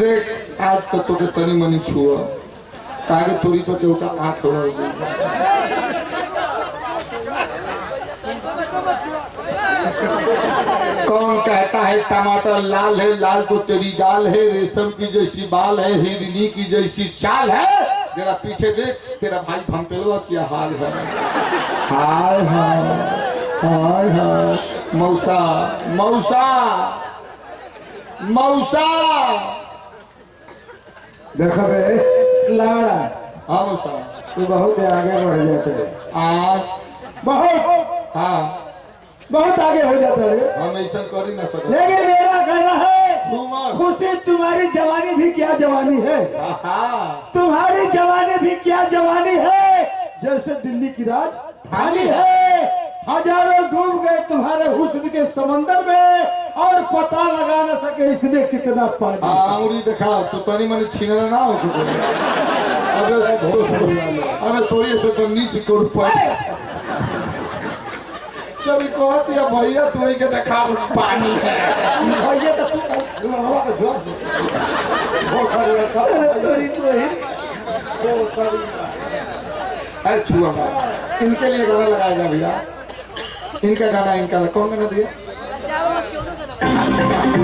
देख आज तो तुके तनी मनी छुआ कागे तोरी तो केहू का आँख हो कौन कहता है टमाटर लाल है, लाल तो तेरी गाल है, रेशम की जैसी बाल है, हिरनी की जैसी चाल है। जरा पीछे देख तेरा भाई भंपेलवा क्या हाल है। हाय हाय हाय हाय मौसा मौसा मौसा देखो बे लाड़ा हाँ मौसा तू बहुत आगे बढ़ जाते आज बहुत हाँ बहुत आगे हो जाता है। हम ऐसा कर ही ना सकते। लेकिन मेरा कहना है सुमन खुशी तुम्हारी जवानी भी क्या जवानी है, हाँ तुम्हारी जवानी भी क्या जवानी है। जैसे दिल्ली की राजधानी है, हजारों डूब गए तुम्हारे हुस्न के समंदर में और पता लगा न सके इसमें कितना पानी। आंगुरी दिखा तो तनी मनी छीनना ना हो अबे थोड़ी से तो नीचे को कभी कहती है भैया तू ही के देखा पानी है भैया तो तू हवा का जवाब दे। अरे छुआ इनके लिए गाना लगाएगा भैया, इनका गाना इनका कौन गाना दिया।